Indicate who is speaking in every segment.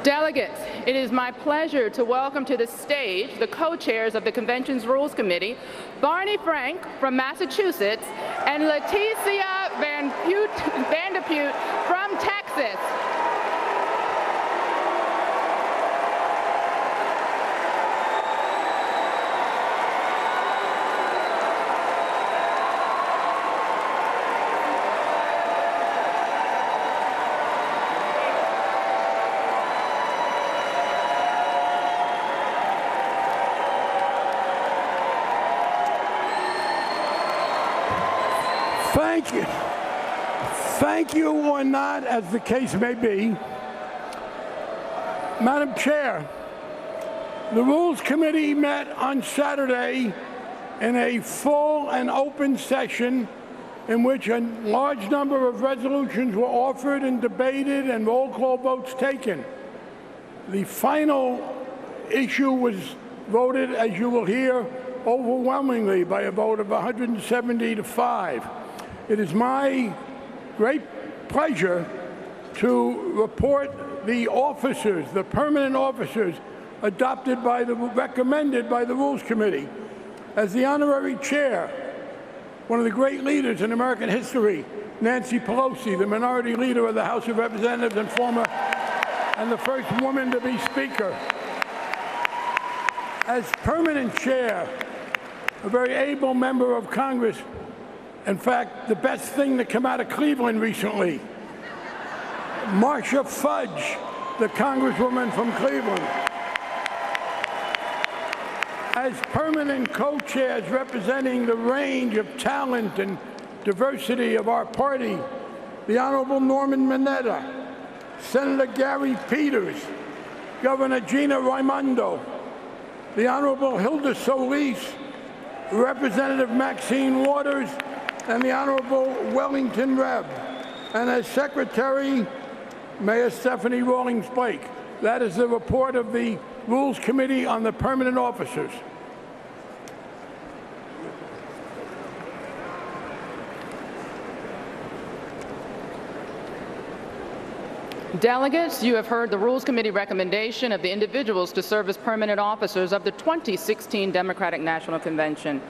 Speaker 1: Delegates, it is my pleasure to welcome to the stage the co-chairs of the Convention's Rules Committee, Barney Frank from Massachusetts and Leticia Van de Putte from Texas.
Speaker 2: Thank you. Thank you or not, as the case may be. Madam Chair, the Rules Committee met on Saturday in a full and open session in which a large number of resolutions were offered and debated and roll call votes taken. The final issue was voted, as you will hear, overwhelmingly by a vote of 170 to 5. It is my great pleasure to report the officers, the permanent officers, recommended by the Rules Committee. As the honorary chair, one of the great leaders in American history, Nancy Pelosi, the minority leader of the House of Representatives and the first woman to be Speaker. As permanent chair, a very able member of Congress, in fact, the best thing to come out of Cleveland recently, Marcia Fudge, the Congresswoman from Cleveland. As permanent co-chairs representing the range of talent and diversity of our party, the Honorable Norman Mineta, Senator Gary Peters, Governor Gina Raimondo, the Honorable Hilda Solis, Representative Maxine Waters, and the Honorable Wellington Reb, and as Secretary, Mayor Stephanie Rawlings-Blake. That is the report of the Rules Committee on the permanent officers.
Speaker 1: Delegates, you have heard the Rules Committee recommendation of the individuals to serve as permanent officers of the 2016 Democratic National Convention.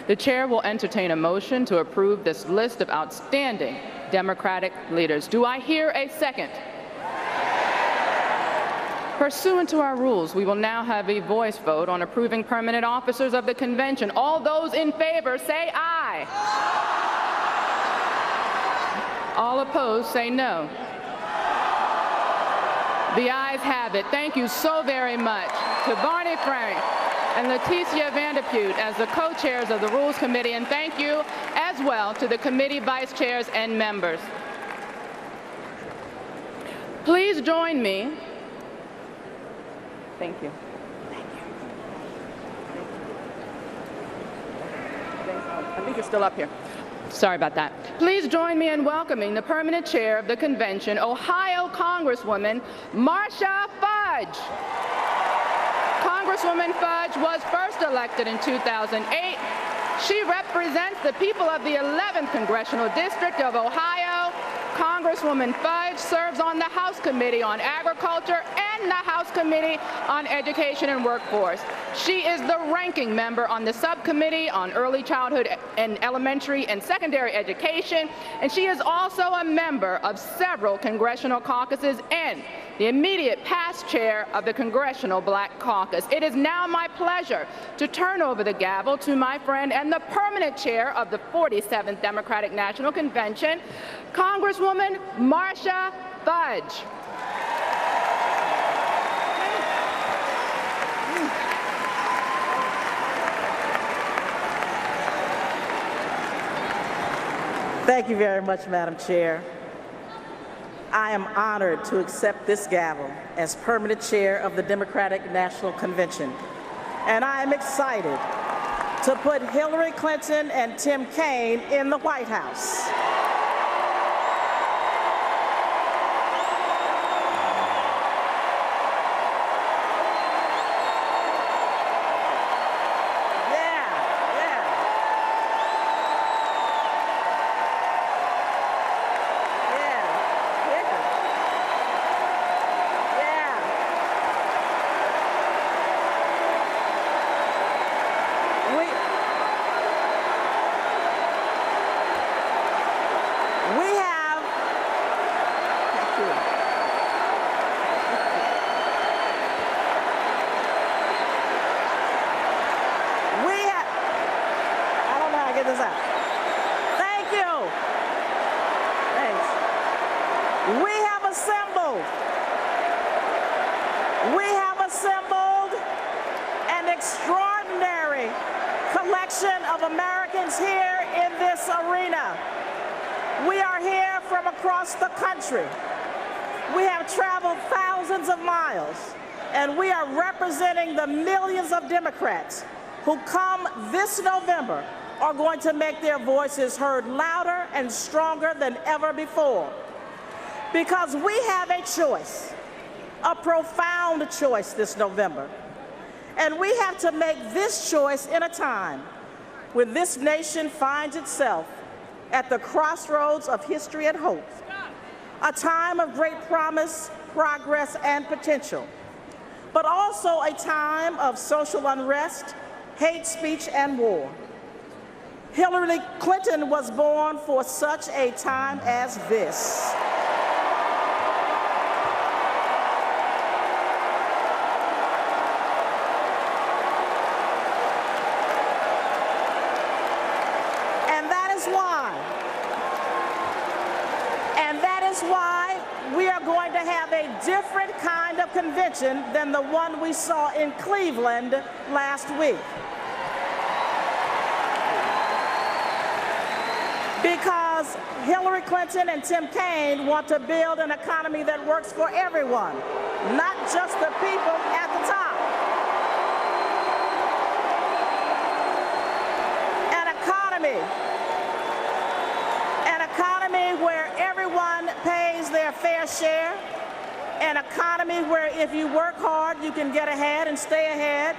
Speaker 1: The chair will entertain a motion to approve this list of outstanding Democratic leaders. Do I hear a second? Pursuant to our rules, we will now have a voice vote on approving permanent officers of the convention. All those in favor say aye. All opposed say no. The ayes have it. Thank you so very much to Barney Frank and Leticia Van de Putte as the co-chairs of the Rules Committee, and thank you as well to the committee vice chairs and members. Please join me. Thank you. I think you're still up here. Sorry about that. Please join me in welcoming the permanent chair of the convention, Ohio Congresswoman Marcia Fudge. Congresswoman Fudge was first elected in 2008. She represents the people of the 11th Congressional District of Ohio. Congresswoman Fudge serves on the House Committee on Agriculture and the House Committee on Education and Workforce. She is the ranking member on the Subcommittee on Early Childhood and Elementary and Secondary Education, and she is also a member of several congressional caucuses and the immediate past chair of the Congressional Black Caucus. It is now my pleasure to turn over the gavel to my friend and the permanent chair of the 47th Democratic National Convention, Congresswoman Marcia Fudge.
Speaker 3: Thank you very much, Madam Chair. I am honored to accept this gavel as permanent chair of the Democratic National Convention, and I am excited to put Hillary Clinton and Tim Kaine in the White House. We have assembled an extraordinary collection of Americans here in this arena. We are here from across the country. We have traveled thousands of miles, and we are representing the millions of Democrats who come this November are going to make their voices heard louder and stronger than ever before. Because we have a choice, a profound choice this November. And we have to make this choice in a time when this nation finds itself at the crossroads of history and hope, a time of great promise, progress, and potential, but also a time of social unrest, hate speech, and war. Hillary Clinton was born for such a time as this. Why we are going to have a different kind of convention than the one we saw in Cleveland last week. Because Hillary Clinton and Tim Kaine want to build an economy that works for everyone, not just the people at the top. An economy where everyone pays their fair share, an economy where if you work hard, you can get ahead and stay ahead.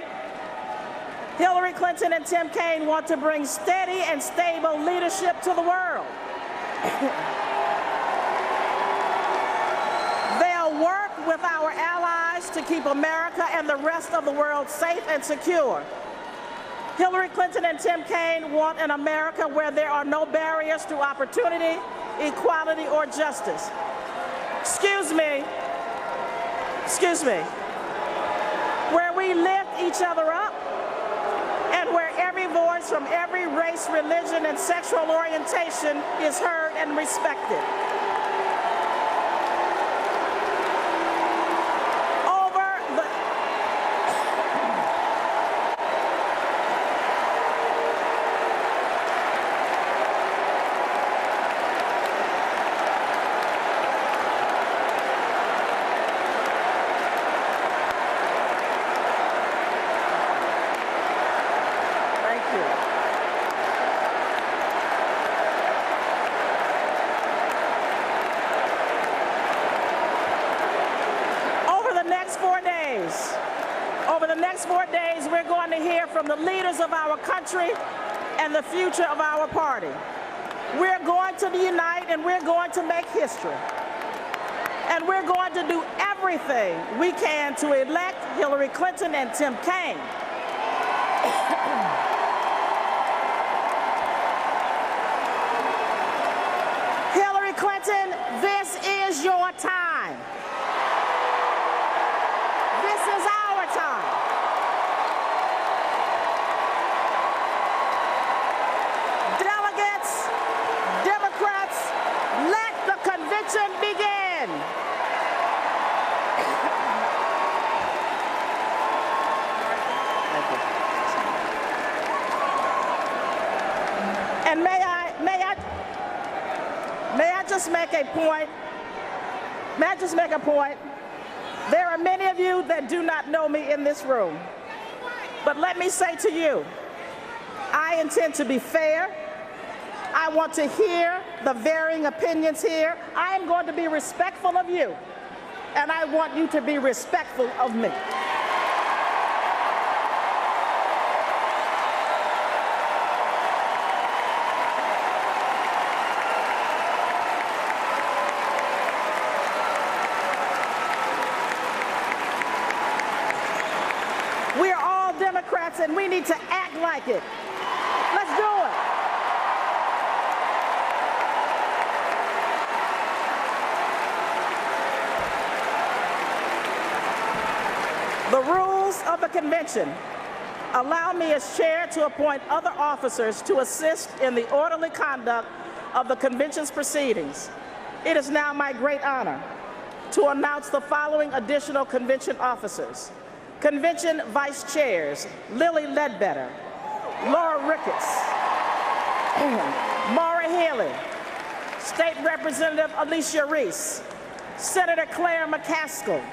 Speaker 3: Hillary Clinton and Tim Kaine want to bring steady and stable leadership to the world. They'll work with our allies to keep America and the rest of the world safe and secure. Hillary Clinton and Tim Kaine want an America where there are no barriers to opportunity, equality, or justice. Excuse me. Where we lift each other up, and where every voice from every race, religion, and sexual orientation is heard and respected. Over the next 4 days, we're going to hear from the leaders of our country and the future of our party. We're going to unite and we're going to make history. And we're going to do everything we can to elect Hillary Clinton and Tim Kaine. Hillary Clinton, this is your time. This is our time. Delegates, Democrats, let the convention begin. And may I just make a point? May I just make a point? There are many of you that do not know me in this room. But let me say to you, I intend to be fair. I want to hear the varying opinions here. I am going to be respectful of you, and I want you to be respectful of me. We are all Democrats, and we need to act like it. Let's do it. The rules of the convention allow me as chair to appoint other officers to assist in the orderly conduct of the convention's proceedings. It is now my great honor to announce the following additional convention officers. Convention Vice Chairs, Lily Ledbetter, Laura Ricketts, Maura Healy, State Representative Alicia Reese, Senator Claire McCaskill,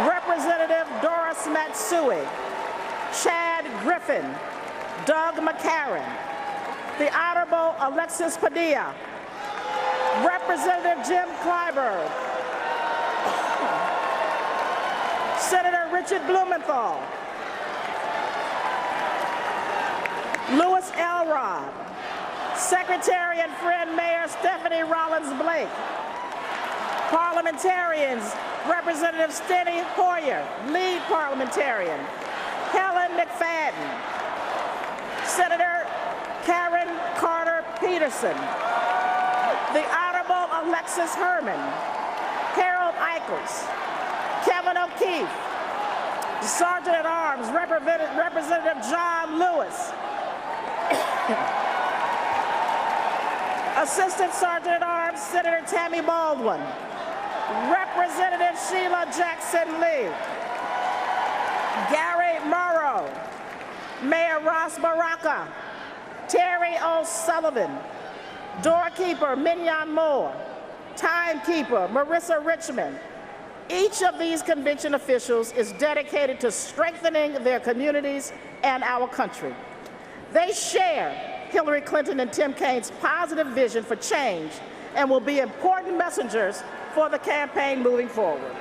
Speaker 3: Representative Doris Matsui, Chad Griffin, Doug McCarran, the Honorable Alexis Padilla, Representative Jim Clyburn, Senator Richard Blumenthal, Louis Elrod, Secretary and friend Mayor Stephanie Rollins-Blake, parliamentarians Representative Steny Hoyer, lead parliamentarian, Helen McFadden, Senator Karen Carter Peterson, the Honorable Alexis Herman, Harold Eichels, Kevin O'Keefe, Sergeant at Arms Representative John Lewis, Assistant Sergeant at Arms Senator Tammy Baldwin, Representative Sheila Jackson Lee, Gary Morrow, Mayor Ross Baraka, Terry O'Sullivan, doorkeeper Mignon Moore, timekeeper Marissa Richmond. Each of these convention officials is dedicated to strengthening their communities and our country. They share Hillary Clinton and Tim Kaine's positive vision for change and will be important messengers for the campaign moving forward.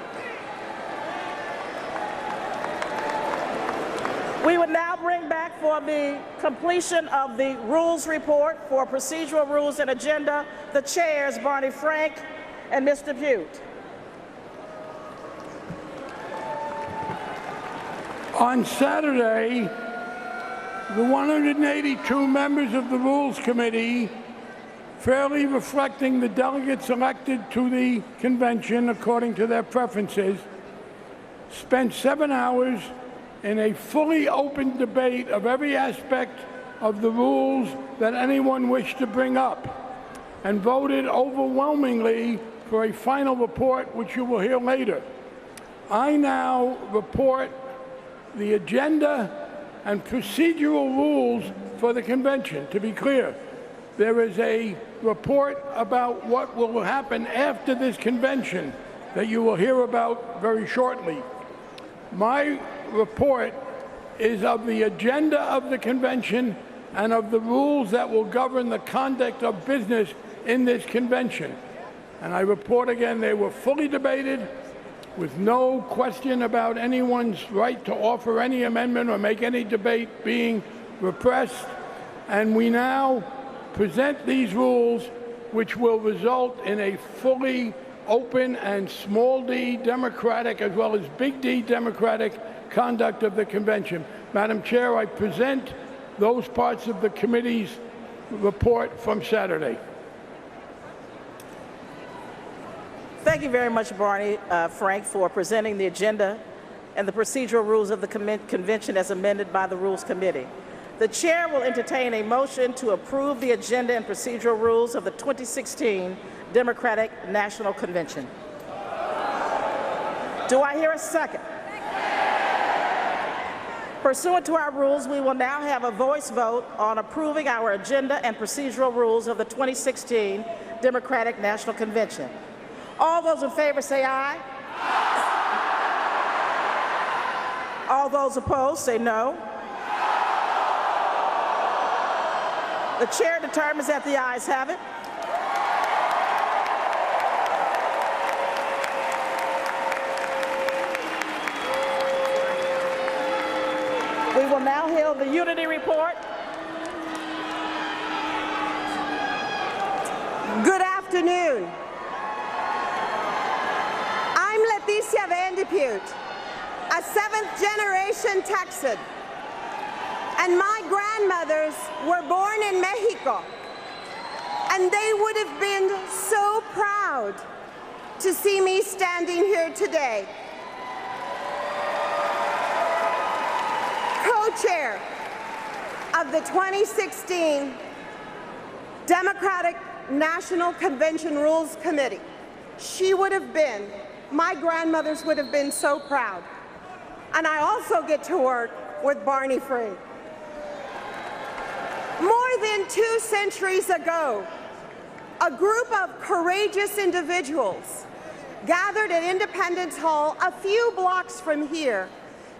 Speaker 3: We would now bring back for the completion of the rules report for procedural rules and agenda the chairs, Barney Frank and Mr. Pute.
Speaker 2: On Saturday, the 182 members of the Rules Committee, fairly reflecting the delegates elected to the convention according to their preferences, spent 7 hours in a fully open debate of every aspect of the rules that anyone wished to bring up, and voted overwhelmingly for a final report, which you will hear later. I now report the agenda and procedural rules for the convention. To be clear, there is a report about what will happen after this convention that you will hear about very shortly. My report is of the agenda of the convention and of the rules that will govern the conduct of business in this convention. And I report again, they were fully debated with no question about anyone's right to offer any amendment or make any debate being repressed. And we now present these rules, which will result in a fully open and small d democratic as well as big D democratic conduct of the convention. Madam Chair, I present those parts of the committee's report from Saturday.
Speaker 3: Thank you very much, Barney Frank, for presenting the agenda and the procedural rules of the convention as amended by the Rules Committee. The chair will entertain a motion to approve the agenda and procedural rules of the 2016 Democratic National Convention. Do I hear a second? Pursuant to our rules, we will now have a voice vote on approving our agenda and procedural rules of the 2016 Democratic National Convention. All those in favor say aye. All those opposed say no. The chair determines that the ayes have it. We will now hear the unity report.
Speaker 4: Good afternoon. I'm Leticia Van de Pute, a seventh-generation Texan, and my grandmothers were born in Mexico, and they would have been so proud to see me standing here today. Co-chair of the 2016 Democratic National Convention Rules Committee. she would have been, my grandmothers would have been so proud. And I also get to work with Barney Frank. More than 2 centuries ago, a group of courageous individuals gathered at Independence Hall a few blocks from here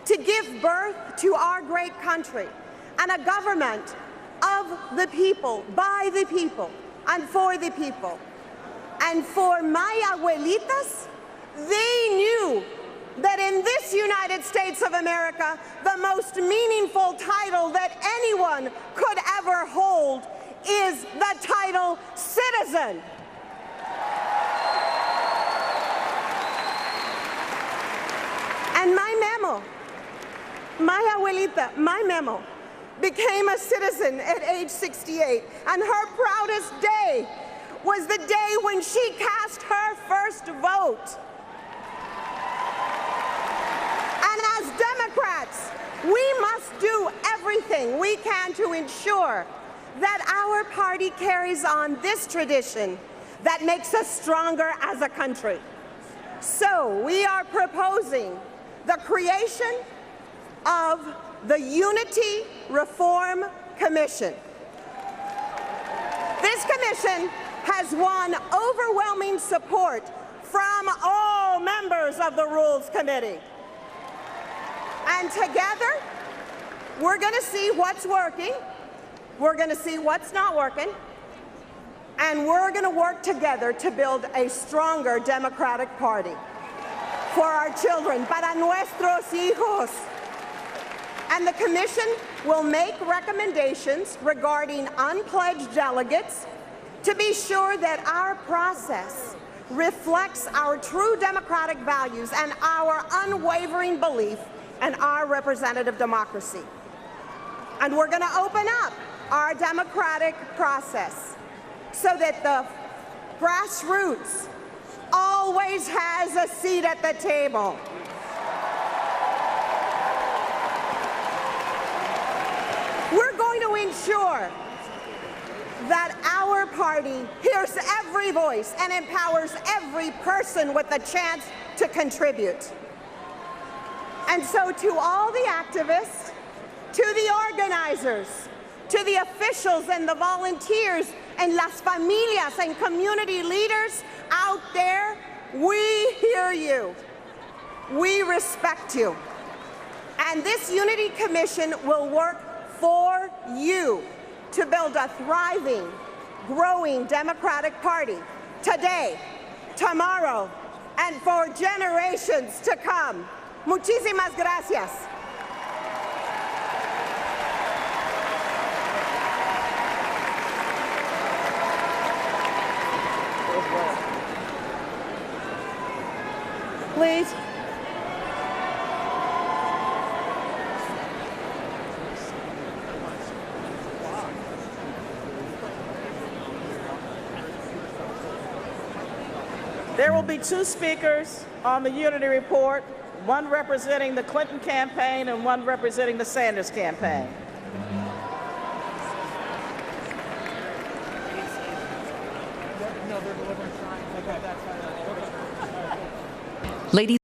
Speaker 4: to give birth to our great country and a government of the people, by the people, and for the people. And for my abuelitas, they knew that in this United States of America, the most meaningful title that anyone could ever hold is the title citizen. And my abuelita, my memo, became a citizen at age 68, and her proudest day was the day when she cast her first vote. And as Democrats, we must do everything we can to ensure that our party carries on this tradition that makes us stronger as a country. So we are proposing the creation of the Unity Reform Commission. This commission has won overwhelming support from all members of the Rules Committee. And together, we're going to see what's working, we're going to see what's not working, and we're going to work together to build a stronger Democratic Party for our children, para nuestros hijos. And the commission will make recommendations regarding unpledged delegates to be sure that our process reflects our true democratic values and our unwavering belief in our representative democracy. And we're going to open up our democratic process so that the grassroots always has a seat at the table. We're going to ensure that our party hears every voice and empowers every person with a chance to contribute. And so to all the activists, to the organizers, to the officials and the volunteers and las familias and community leaders out there, we hear you. We respect you. And this Unity Commission will work for you to build a thriving, growing Democratic Party today, tomorrow, and for generations to come. Muchísimas gracias. Please.
Speaker 3: There will be 2 speakers on the Unity Report, one representing the Clinton campaign and one representing the Sanders campaign.
Speaker 5: Ladies